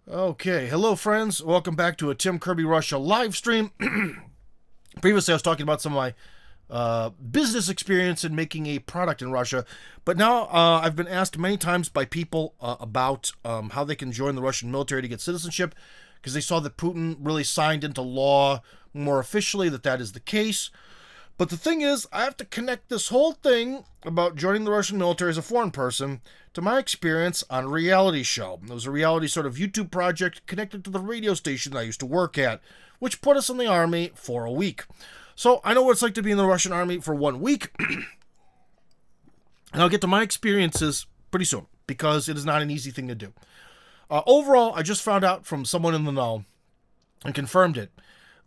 Okay, hello friends. Welcome back to a Kirby Russia live stream. Previously, I was talking about some of my business experience in making a product in Russia, but now I've been asked many times by people about how they can join the Russian military to get citizenship, because they saw that Putin really signed into law more officially that is the case. But the thing is, I have to connect this whole thing about joining the Russian military as a foreign person to my experience on a reality show. It was a reality sort of YouTube project connected to the radio station I used to work at, which put us in the army for a week. So I know what it's like to be in the Russian army for 1 week, and I'll get to my experiences pretty soon, because it is not an easy thing to do. Overall, I just found out from someone in the know, and confirmed it,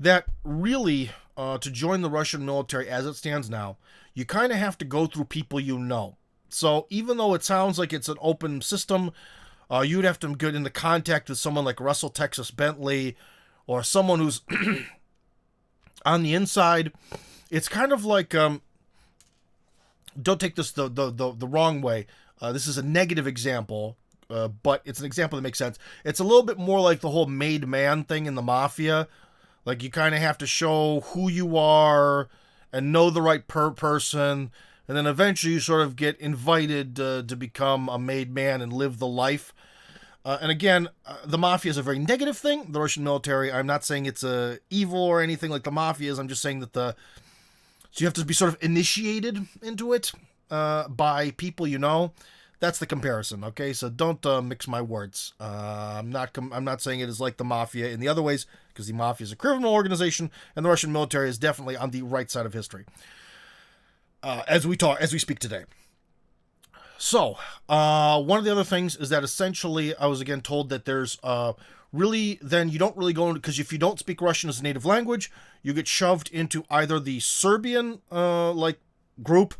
that really, to join the Russian military as it stands now, you kind of have to go through people you know. So even though it sounds like it's an open system, you'd have to get into contact with someone like Russell Texas Bentley, or someone who's on the inside. It's kind of like, don't take this the wrong way. This is a negative example, but it's an example that makes sense. It's a little bit more like the whole made man thing in the mafia. Like, you kind of have to show who you are and know the right person, and then eventually you sort of get invited to become a made man and live the life. And again, the mafia is a very negative thing. The Russian military, I'm not saying it's evil or anything like the mafia is. I'm just saying that so you have to be sort of initiated into it by people you know. That's the comparison, okay? So don't mix my words. I'm not saying it is like the mafia in the other ways, because the mafia is a criminal organization, and the Russian military is definitely on the right side of history, as we speak today. So, one of the other things is that essentially I was again told that there's really, then you don't really go into, because if you don't speak Russian as a native language, you get shoved into either the Serbian group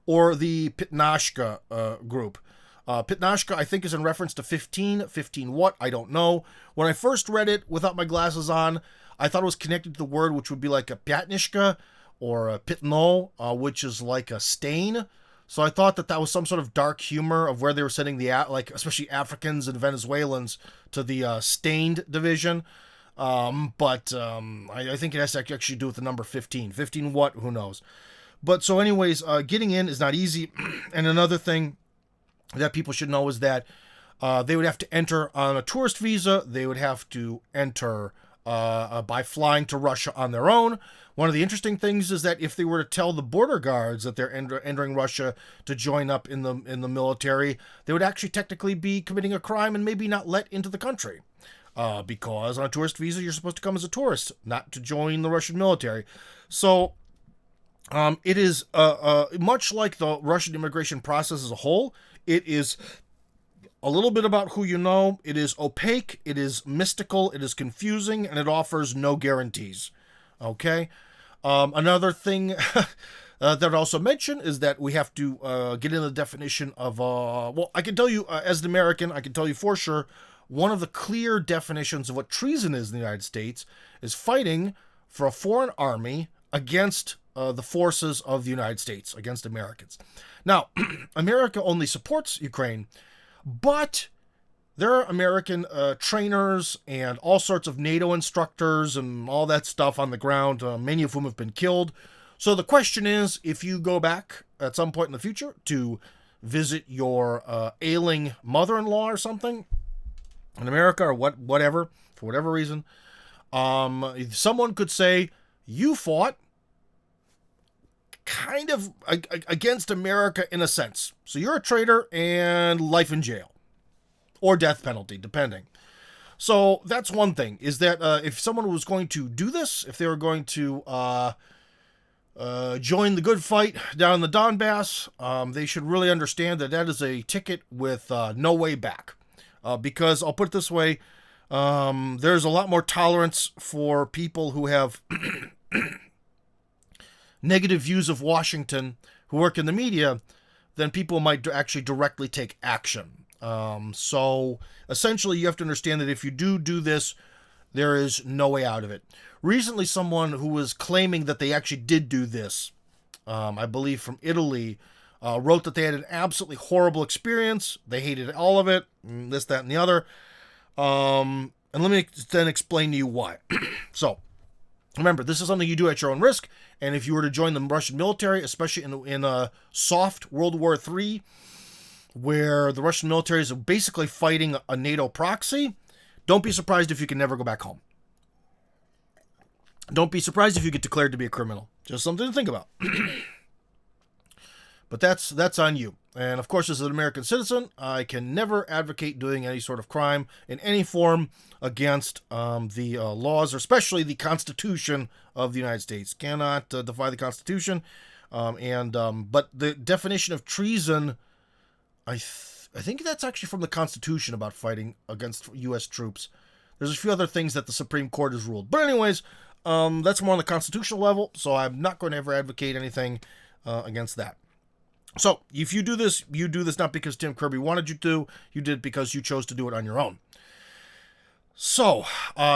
or the Pitnashka group. Pitnashka, I think, is in reference to 15. 15 what? I don't know. When I first read it without my glasses on, I thought it was connected to the word, which would be like a pyatnishka or a pitno, which is like a stain. So I thought that was some sort of dark humor of where they were sending especially Africans and Venezuelans to the stained division. But I think it has to actually do with the number 15. 15 what? Who knows? But so anyways, getting in is not easy. And another thing that people should know is that they would have to enter on a tourist visa. They would have to enter by flying to Russia on their own. One of the interesting things is that if they were to tell the border guards that they're entering Russia to join up in the military, they would actually technically be committing a crime and maybe not let into the country. Because on a tourist visa, you're supposed to come as a tourist, not to join the Russian military. So it is much like the Russian immigration process as a whole. It is a little bit about who you know. It is opaque, it is mystical, it is confusing, and it offers no guarantees. Okay? Another thing that I'd also mention is that we have to get into the definition of, well, I can tell you, as an American, I can tell you for sure, one of the clear definitions of what treason is in the United States is fighting for a foreign army against the forces of the United States, against Americans. Now, America only supports Ukraine, but there are American trainers and all sorts of NATO instructors and all that stuff on the ground, many of whom have been killed. So the question is, if you go back at some point in the future to visit your ailing mother-in-law or something in America, or whatever, for whatever reason, someone could say, you fought kind of against America in a sense. So you're a traitor and life in jail. Or death penalty, depending. So that's one thing, is that if someone was going to do this, if they were going to join the good fight down in the Donbass, they should really understand that is a ticket with no way back. Because, I'll put it this way, there's a lot more tolerance for people who have negative views of Washington, who work in the media, than people might actually directly take action. So essentially you have to understand that if you do this, there is no way out of it. Recently, someone who was claiming that they actually did do this, I believe from Italy, wrote that they had an absolutely horrible experience. They hated all of it, this, that, and the other. And let me then explain to you why. So, remember, this is something you do at your own risk. And if you were to join the Russian military, especially in a soft World War III, where the Russian military is basically fighting a NATO proxy, don't be surprised if you can never go back home. Don't be surprised if you get declared to be a criminal. Just something to think about. But that's on you. And of course, as an American citizen, I can never advocate doing any sort of crime in any form against the laws, or especially the Constitution of the United States. Cannot defy the Constitution. But the definition of treason, I think that's actually from the Constitution about fighting against U.S. troops. There's a few other things that the Supreme Court has ruled. But anyways, that's more on the constitutional level, so I'm not going to ever advocate anything against that. So, if you do this not because Tim Kirby wanted you to, you did it because you chose to do it on your own. So,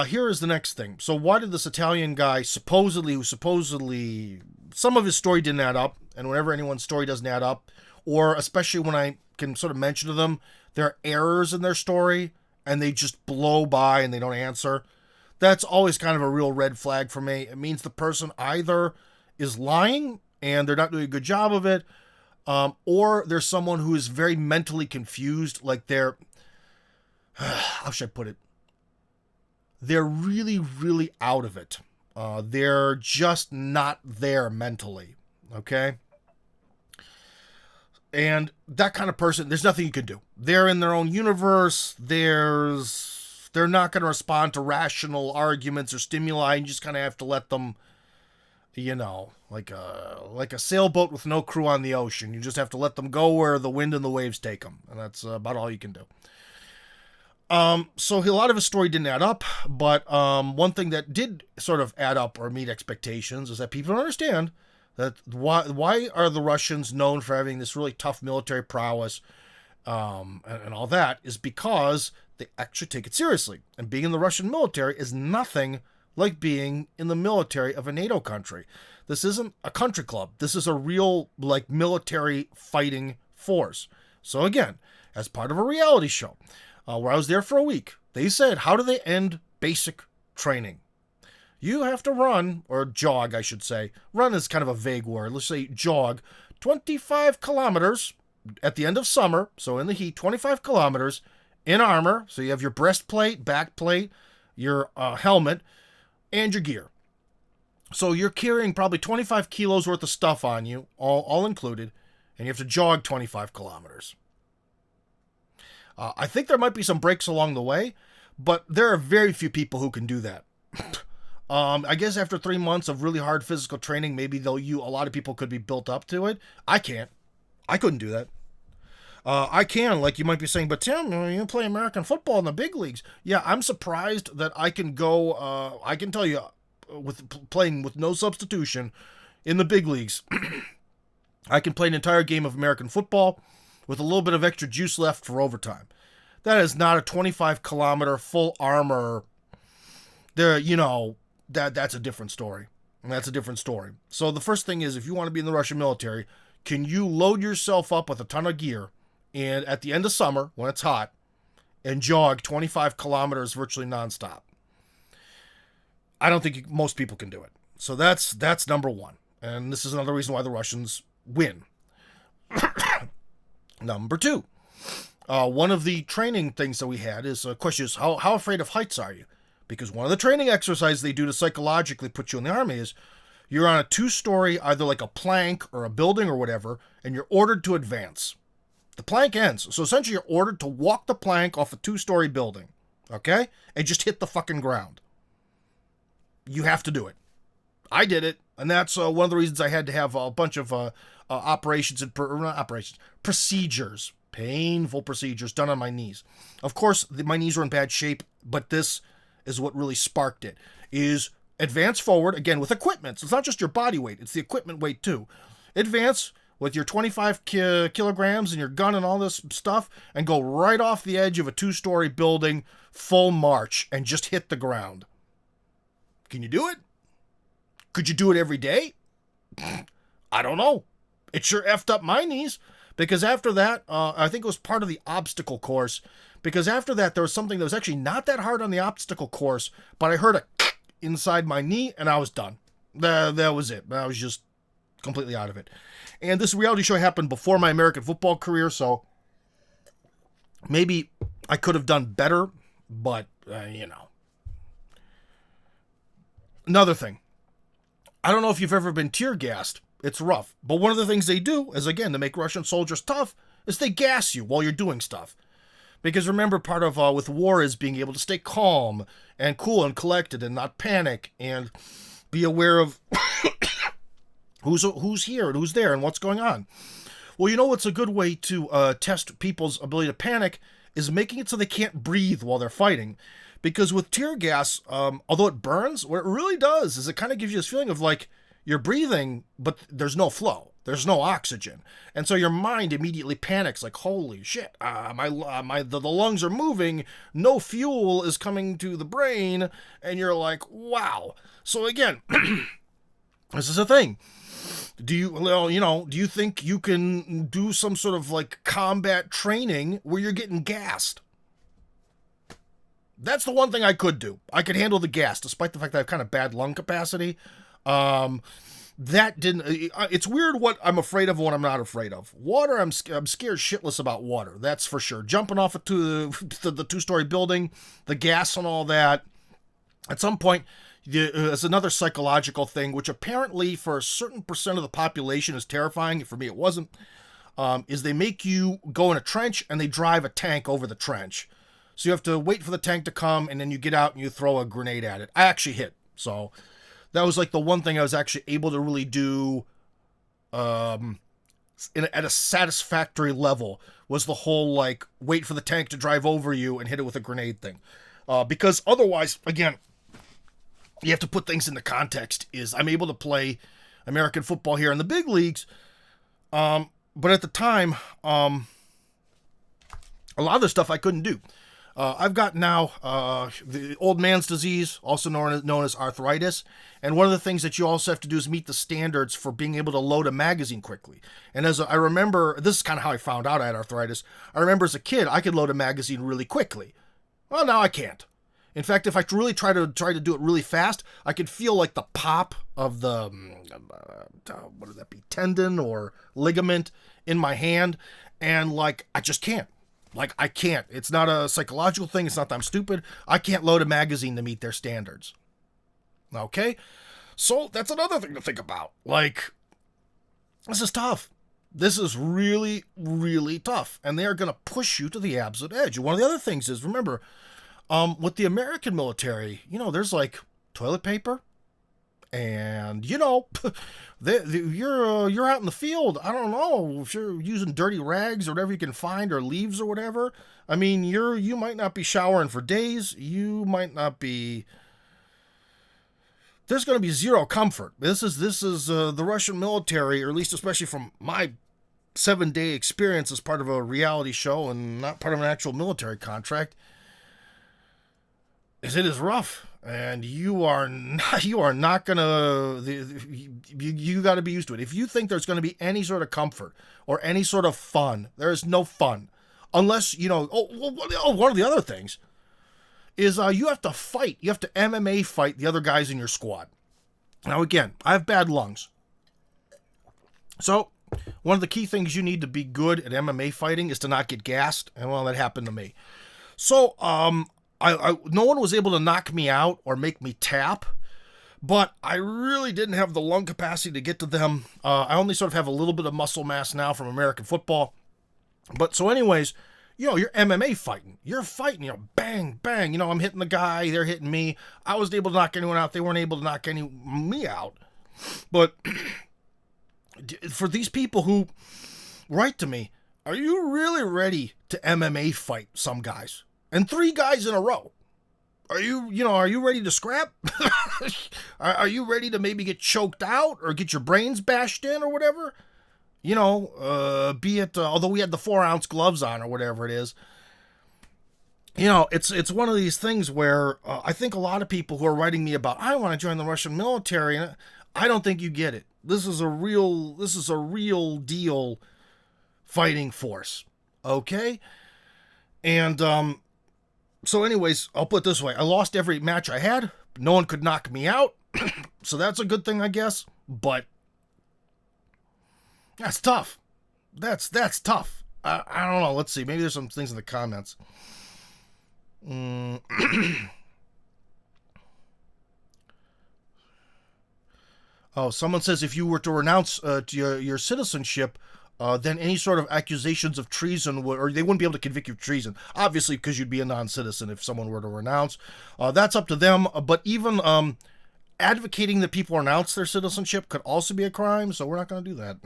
here is the next thing. So, why did this Italian guy supposedly, some of his story didn't add up, and whenever anyone's story doesn't add up, or especially when I can sort of mention to them, there are errors in their story, and they just blow by and they don't answer, that's always kind of a real red flag for me. It means the person either is lying, and they're not doing a good job of it, or there's someone who is very mentally confused, like they're, how should I put it? They're really, really out of it. They're just not there mentally, okay? And that kind of person, there's nothing you can do. They're in their own universe. They're not going to respond to rational arguments or stimuli. You just kind of have to let them, like a sailboat with no crew on the ocean. You just have to let them go where the wind and the waves take them. And that's about all you can do. So a lot of his story didn't add up, but one thing that did sort of add up or meet expectations is that people don't understand that why are the Russians known for having this really tough military prowess and all that is because they actually take it seriously. And being in the Russian military is nothing like being in the military of a NATO country. This isn't a country club. This is a real, military fighting force. So again, as part of a reality show, where I was there for a week, they said, how do they end basic training? You have to run, or jog, I should say. Run is kind of a vague word. Let's say jog 25 kilometers at the end of summer, so in the heat, 25 kilometers in armor. So you have your breastplate, backplate, your helmet, and your gear. So you're carrying probably 25 kilos worth of stuff on you, all included, and you have to jog 25 kilometers. I think there might be some breaks along the way, but there are very few people who can do that. I guess after 3 months of really hard physical training, maybe a lot of people could be built up to it. I can't. I couldn't do that. I can, like you might be saying, but Tim, you play American football in the big leagues. Yeah, I'm surprised that I can go, I can tell you, playing with no substitution in the big leagues, I can play an entire game of American football with a little bit of extra juice left for overtime. That is not a 25-kilometer full armor. That's a different story. That's a different story. So the first thing is, if you want to be in the Russian military, can you load yourself up with a ton of gear and at the end of summer, when it's hot, and jog 25 kilometers virtually nonstop? I don't think most people can do it. So that's number one. And this is another reason why the Russians win. Number two, one of the training things that we had is a question is, how afraid of heights are you? Because one of the training exercises they do to psychologically put you in the army is you're on a 2-story, either like a plank or a building or whatever, and you're ordered to advance. The plank ends. So essentially you're ordered to walk the plank off a 2-story building, okay? And just hit the fucking ground. You have to do it. I did it, and that's one of the reasons I had to have a bunch of procedures, painful procedures done on my knees. Of course, my knees were in bad shape, but this is what really sparked it, is advance forward, again, with equipment. So it's not just your body weight, it's the equipment weight too. Advance with your 25 kilograms and your gun and all this stuff, and go right off the edge of a 2-story building, full march, and just hit the ground. Can you do it? Could you do it every day? I don't know. It sure effed up my knees, because after that, I think it was part of the obstacle course, Because after that, there was something that was actually not that hard on the obstacle course, but I heard a inside my knee, and I was done. That was it. I was just completely out of it. And this reality show happened before my American football career, so maybe I could have done better, but, Another thing. I don't know if you've ever been tear gassed. It's rough. But one of the things they do is, again, to make Russian soldiers tough, is they gas you while you're doing stuff. Because remember, part of with war is being able to stay calm and cool and collected and not panic and be aware of who's here and who's there and what's going on. Well, you know what's a good way to test people's ability to panic is making it so they can't breathe while they're fighting. Because with tear gas, although it burns, what it really does is it kind of gives you this feeling of like you're breathing, but there's no flow. There's no oxygen. And so your mind immediately panics like, holy shit, the lungs are moving, no fuel is coming to the brain, and you're like, wow. So again, this is a thing. Do you think you can do some sort of like combat training where you're getting gassed? That's the one thing I could do. I could handle the gas, despite the fact that I have kind of bad lung capacity. That didn't. It's weird what I'm afraid of and what I'm not afraid of. Water, I'm scared shitless about water. That's for sure. Jumping off the 2-story building, the gas and all that. At some point, there's another psychological thing, which apparently for a certain percent of the population is terrifying. For me, it wasn't. Is they make you go in a trench and they drive a tank over the trench. So you have to wait for the tank to come, and then you get out and you throw a grenade at it. I actually hit. So that was like the one thing I was actually able to really do at a satisfactory level, was the whole like wait for the tank to drive over you and hit it with a grenade thing. Because otherwise, again, you have to put things into context. Is I'm able to play American football here in the big leagues, but at the time, a lot of the stuff I couldn't do. I've got now the old man's disease, also known as arthritis. And one of the things that you also have to do is meet the standards for being able to load a magazine quickly. And I remember, this is kind of how I found out I had arthritis. I remember as a kid, I could load a magazine really quickly. Well, now I can't. In fact, if I really try to do it really fast, I could feel like the pop of the, what would that be, tendon or ligament in my hand. And like, I just can't. Like, I can't. It's not a psychological thing. It's not that I'm stupid. I can't load a magazine to meet their standards. Okay? So, that's another thing to think about. Like, this is tough. This is really, really tough. And they are going to push you to the absolute edge. One of the other things is, remember, with the American military, there's like toilet paper. And, you're out in the field. I don't know if you're using dirty rags or whatever you can find, or leaves or whatever. I mean, you might not be showering for days. You might not be. There's going to be zero comfort. This is the Russian military, or at least especially from my 7-day experience as part of a reality show and not part of an actual military contract. It is rough. And you are not gonna, you got to be used to it. If you think there's going to be any sort of comfort or any sort of fun, there is no fun. Unless, one of the other things is you have to fight. You have to MMA fight the other guys in your squad. Now, again, I have bad lungs. So, one of the key things you need to be good at MMA fighting is to not get gassed. And, well, that happened to me. So, no one was able to knock me out or make me tap, but I really didn't have the lung capacity to get to them. I only sort of have a little bit of muscle mass now from American football. But so anyways, you're MMA fighting. You're fighting, bang, bang. I'm hitting the guy, they're hitting me. I wasn't able to knock anyone out. They weren't able to knock me out. But for these people who write to me, are you really ready to MMA fight some guys? And 3 guys in a row. Are you ready to scrap? Are you ready to maybe get choked out or get your brains bashed in or whatever? Be it, although we had the 4-ounce gloves on or whatever it is. It's one of these things where I think a lot of people who are writing me about, I want to join the Russian military, and I don't think you get it. This is a real deal fighting force. Okay? And so anyways, I'll put it this way. I lost every match I had. No one could knock me out. So that's a good thing, I guess. But that's tough. That's tough. I don't know. Let's see. Maybe there's some things in the comments. Oh, someone says if you were to renounce your citizenship, then any sort of accusations of treason would, or they wouldn't be able to convict you of treason. Obviously, because you'd be a non-citizen if someone were to renounce. That's up to them. But even advocating that people renounce their citizenship could also be a crime. So we're not going to do that.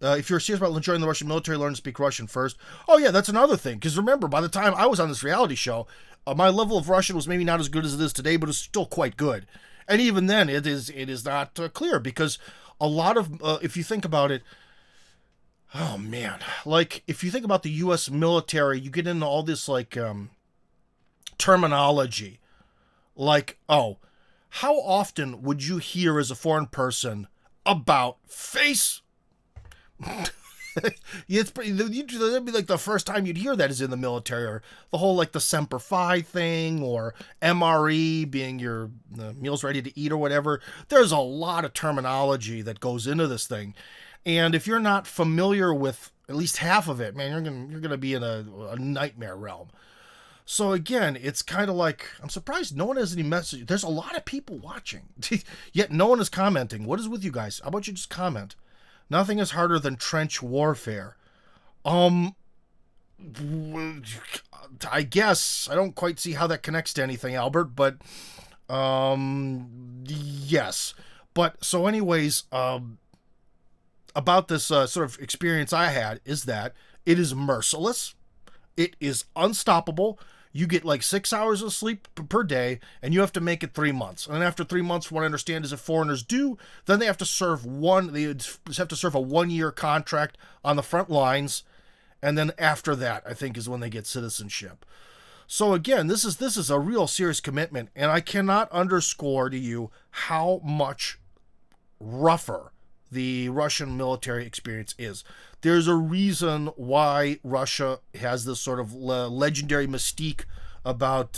If you're serious about joining the Russian military, learn to speak Russian first. Oh yeah, that's another thing. Because remember, by the time I was on this reality show, my level of Russian was maybe not as good as it is today, but it's still quite good. And even then, it is not clear because a lot of if you think about it, oh man, like if you think about the U.S. military, you get into all this like terminology, like how often would you hear as a foreign person about face? It's pretty. That'd be like the first time you'd hear that is in the military, or the whole like the Semper Fi thing, or MRE being your meals ready to eat or whatever. There's a lot of terminology that goes into this thing, and if you're not familiar with at least half of it, man, you're gonna be in a nightmare realm. So again, it's kind of like I'm surprised no one has any message. There's a lot of people watching, yet no one is commenting. What is with you guys? How about you just comment? Nothing is harder than trench warfare. I guess I don't quite see how that connects to anything, Albert, but yes. But so anyways, about this sort of experience I had is that it is merciless. It is unstoppable. You get like 6 hours of sleep per day, and you have to make it 3 months. And then after 3 months, what I understand is if foreigners do, then they have to serve They just have to serve a 1-year contract on the front lines, and then after that, I think is when they get citizenship. So again, this is a real serious commitment, and I cannot underscore to you how much rougher the Russian military experience is. There's a reason why Russia has this sort of legendary mystique about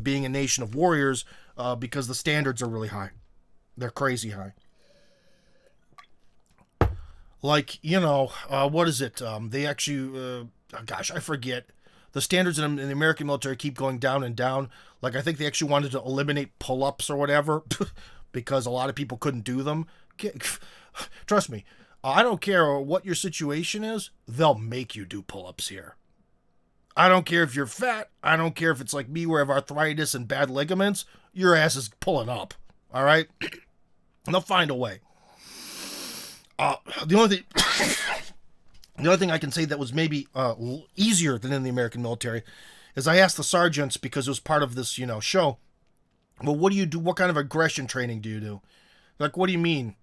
being a nation of warriors, because the standards are really high. They're crazy high. Like, what is it? They actually, gosh, I forget. The standards in the American military keep going down and down. Like, I think they actually wanted to eliminate pull-ups or whatever because a lot of people couldn't do them. Trust me, I don't care what your situation is, they'll make you do pull-ups here. I don't care if you're fat. I don't care if it's like me where I have arthritis and bad ligaments. Your ass is pulling up, all right? And they'll find a way. The only thing I can say that was maybe easier than in the American military is I asked the sergeants, because it was part of this, show, well, what do you do? What kind of aggression training do you do? Like, what do you mean?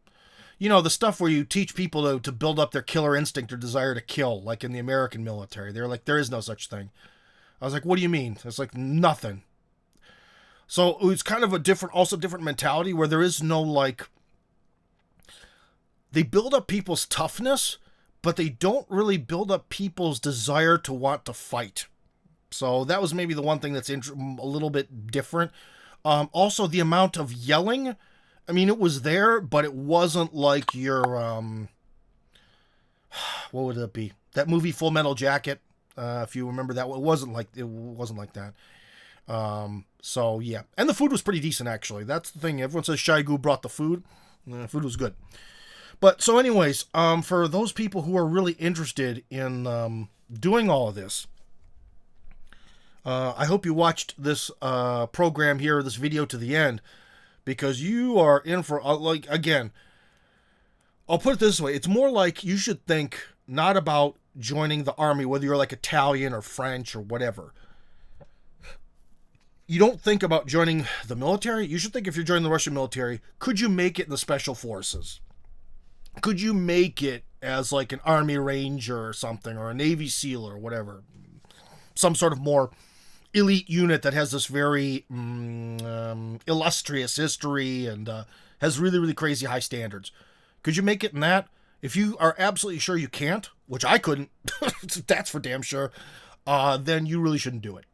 The stuff where you teach people to build up their killer instinct or desire to kill, like in the American military. They're like, there is no such thing. I was like, what do you mean? It's like, nothing. So it's kind of a different mentality where there is no, like, they build up people's toughness, but they don't really build up people's desire to want to fight. So that was maybe the one thing that's a little bit different. Also, the amount of yelling, I mean, it was there, but it wasn't like your, what would it be? That movie Full Metal Jacket, if you remember that, it wasn't like that. So yeah, and the food was pretty decent actually. That's the thing. Everyone says Shaigu brought the food. The food was good. But so anyways, for those people who are really interested in doing all of this, I hope you watched this program here, this video to the end. Because you are in for, like, again, I'll put it this way. It's more like you should think not about joining the army, whether you're like Italian or French or whatever. You don't think about joining the military. You should think if you're joining the Russian military, could you make it in the special forces? Could you make it as like an Army Ranger or something, or a Navy SEAL or whatever? Some sort of more elite unit that has this very illustrious history and has really, really crazy high standards. Could you make it in that? If you are absolutely sure you can't, which I couldn't, that's for damn sure, then you really shouldn't do it.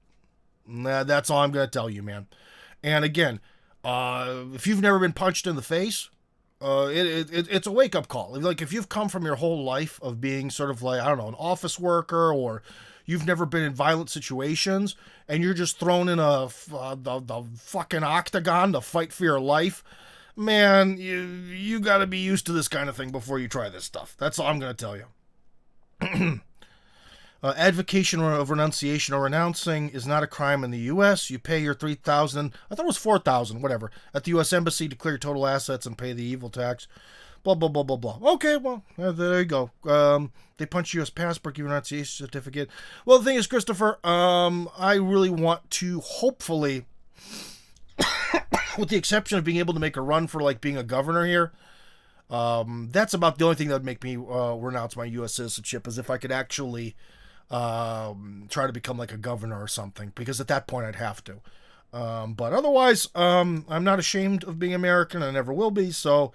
That's all I'm going to tell you, man. And again, if you've never been punched in the face, it's a wake-up call. Like, if you've come from your whole life of being sort of like, I don't know, an office worker, or you've never been in violent situations, and you're just thrown in the fucking octagon to fight for your life, man, you got to be used to this kind of thing before you try this stuff. That's all I'm going to tell you. Advocation of renunciation or renouncing is not a crime in the U.S. You pay your $3,000, I thought it was $4,000, whatever, at the U.S. Embassy to clear your total assets and pay the evil tax. Blah, blah, blah, blah, blah. Okay, well, there you go. They punch you U.S. passport, give you a renunciation certificate. Well, the thing is, Christopher, I really want to hopefully, with the exception of being able to make a run for, like, being a governor here, that's about the only thing that would make me renounce my U.S. citizenship, is if I could actually try to become like a governor or something, because at that point I'd have to. But otherwise, I'm not ashamed of being American. I never will be. So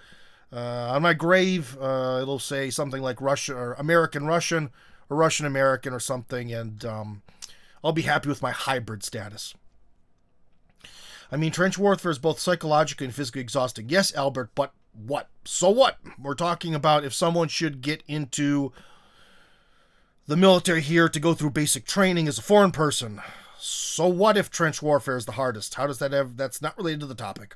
on my grave, it'll say something like Russia or American Russian or Russian American or something, and I'll be happy with my hybrid status. I mean, trench warfare is both psychologically and physically exhausting. Yes, Albert, but what? So what? We're talking about if someone should get into the military here to go through basic training as a foreign person. So what if trench warfare is the hardest? How does that have... That's not related to the topic.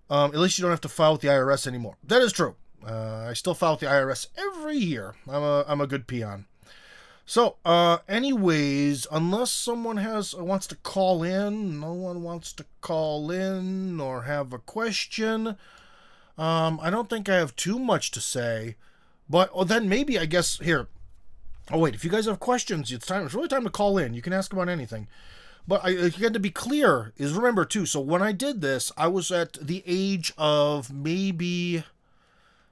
At least you don't have to file with the IRS anymore. That is true. I still file with the IRS every year. I'm a good peon. So, anyways, unless someone wants to call in, no one wants to call in or have a question. I don't think I have too much to say. But then maybe, I guess, here... Oh, wait, if you guys have questions, it's really time to call in. You can ask about anything. But again, to be clear, is remember, too, so when I did this, I was at the age of maybe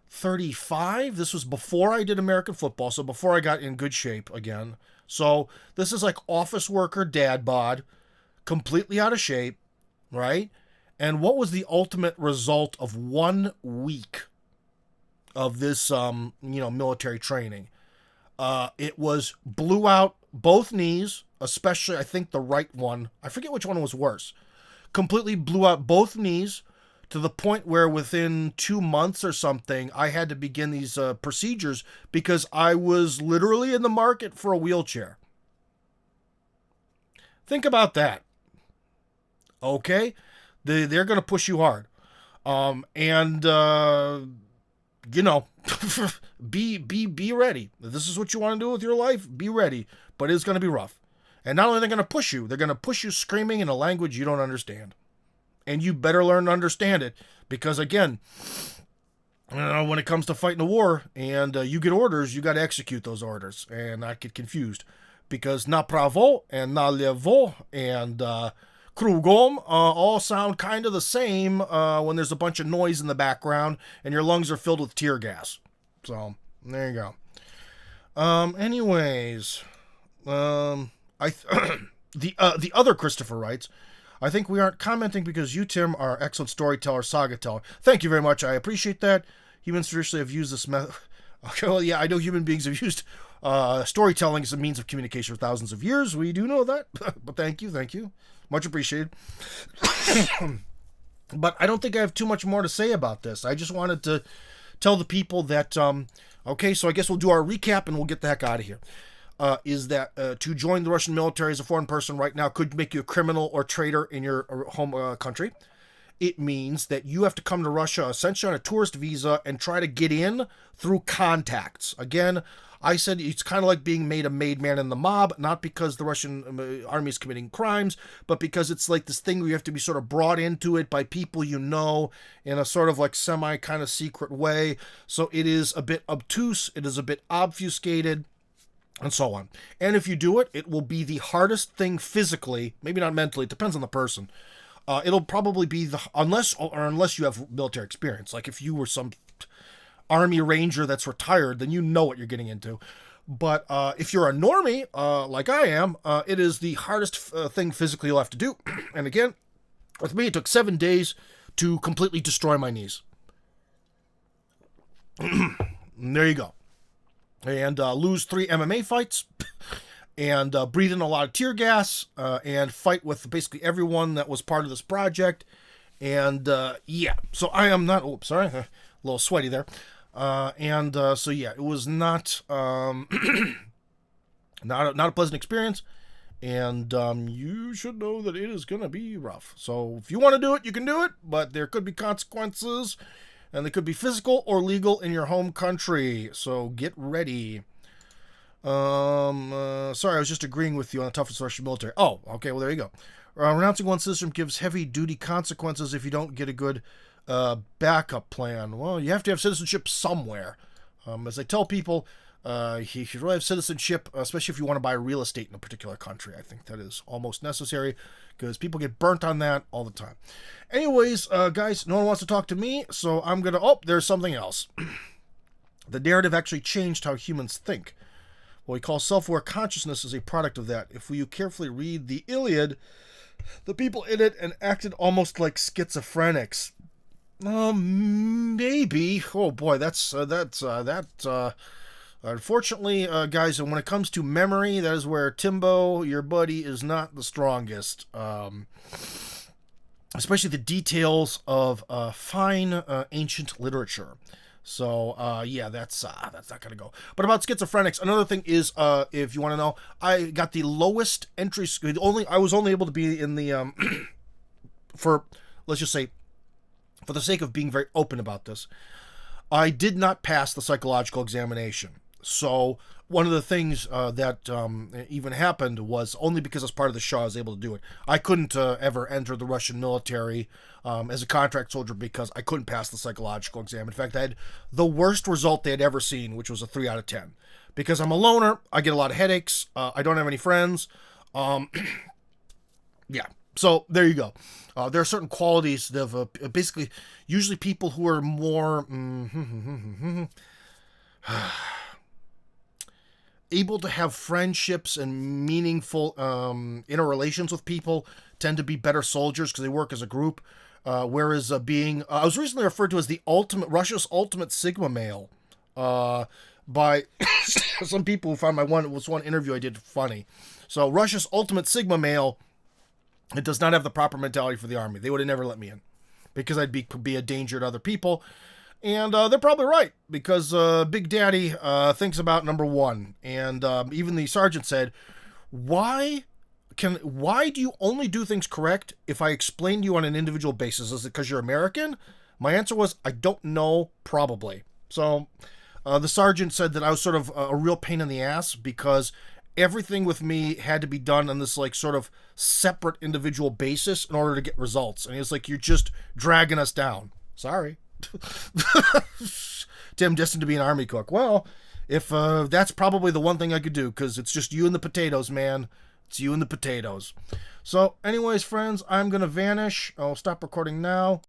35. This was before I did American football, so before I got in good shape again. So this is like office worker dad bod, completely out of shape, right? And what was the ultimate result of 1 week of this, military training? It was blew out both knees, especially I think the right one. I forget which one was worse. Completely blew out both knees to the point where within 2 months or something, I had to begin these procedures because I was literally in the market for a wheelchair. Think about that. Okay? They're going to push you hard. Be ready. If this is what you want to do with your life, be ready. But it's going to be rough. And not only are they going to push you, they're going to push you screaming in a language you don't understand. And you better learn to understand it. Because again, when it comes to fighting a war and you get orders, you got to execute those orders. And I get confused. Because napravo and nalevo and krugom all sound kind of the same when there's a bunch of noise in the background and your lungs are filled with tear gas. So, there you go. Anyways, the other Christopher writes, I think we aren't commenting because you, Tim, are excellent storyteller, saga teller. Thank you very much. I appreciate that. Humans traditionally have used this method. Okay, well, yeah, I know human beings have used storytelling as a means of communication for thousands of years. We do know that. But thank you. Much appreciated. But I don't think I have too much more to say about this. I just wanted to tell the people that, okay, so I guess we'll do our recap and we'll get the heck out of here. Is that to join the Russian military as a foreign person right now could make you a criminal or traitor in your home country. It means that you have to come to Russia essentially on a tourist visa and try to get in through contacts. Again, I said it's kind of like being made a made man in the mob, not because the Russian army is committing crimes, but because it's like this thing where you have to be sort of brought into it by people you know in a sort of like semi kind of secret way. So it is a bit obtuse, it is a bit obfuscated, and so on. And if you do it, it will be the hardest thing physically, maybe not mentally, it depends on the person. It'll probably be unless you have military experience. Like if you were some Army Ranger that's retired, then you know what you're getting into. But if you're a normie, like I am, it is the hardest thing physically you'll have to do. And again, with me, it took 7 days to completely destroy my knees. There you go. And lose 3 MMA fights. and breathe in a lot of tear gas and fight with basically everyone that was part of this project. And yeah, so I am not. Oops, sorry, a little sweaty there. So yeah, it was not not a pleasant experience. And you should know that it is going to be rough. So if you want to do it, you can do it, but there could be consequences, and they could be physical or legal in your home country. So get ready. Sorry, I was just agreeing with you on the toughest Russian military. Oh, okay, well, there you go. Renouncing one's citizenship gives heavy-duty consequences if you don't get a good backup plan. Well, you have to have citizenship somewhere. As I tell people, you should really have citizenship, especially if you want to buy real estate in a particular country. I think that is almost necessary because people get burnt on that all the time. Anyways, guys, no one wants to talk to me, so I'm going to... Oh, there's something else. The narrative actually changed how humans think. What we call self-aware consciousness is a product of that. If you carefully read the Iliad, the people in it and acted almost like schizophrenics. Maybe. Oh boy, that's unfortunately, guys, when it comes to memory, that is where Timbo, your buddy, is not the strongest. Especially the details of fine ancient literature. So, yeah, that's not going to go. But about schizophrenics, another thing is, if you want to know, I got the lowest entry score. I was only able to be in the, let's just say, for the sake of being very open about this, I did not pass the psychological examination. So one of the things that even happened was only because as part of the show I was able to do it. I couldn't ever enter the Russian military as a contract soldier because I couldn't pass the psychological exam. In fact, I had the worst result they had ever seen, which was a 3 out of 10. Because I'm a loner, I get a lot of headaches, I don't have any friends. Yeah, so there you go. There are certain qualities of basically, usually people who are more... able to have friendships and meaningful interrelations with people tend to be better soldiers because they work as a group. Whereas I was recently referred to as Russia's ultimate Sigma male by some people who found one interview I did funny. So Russia's ultimate Sigma male, it does not have the proper mentality for the army. They would have never let me in because I'd be a danger to other people. And they're probably right, because Big Daddy thinks about number one. And even the sergeant said, why do you only do things correct if I explain to you on an individual basis? Is it because you're American? My answer was, I don't know, probably. So the sergeant said that I was sort of a real pain in the ass because everything with me had to be done on this like sort of separate individual basis in order to get results. And he was like, you're just dragging us down. Sorry. Tim, destined to be an army cook. Well, if that's probably the one thing I could do, because it's just you and the potatoes, man. It's you and the potatoes. So anyways, friends, I'm gonna vanish. I'll stop recording now.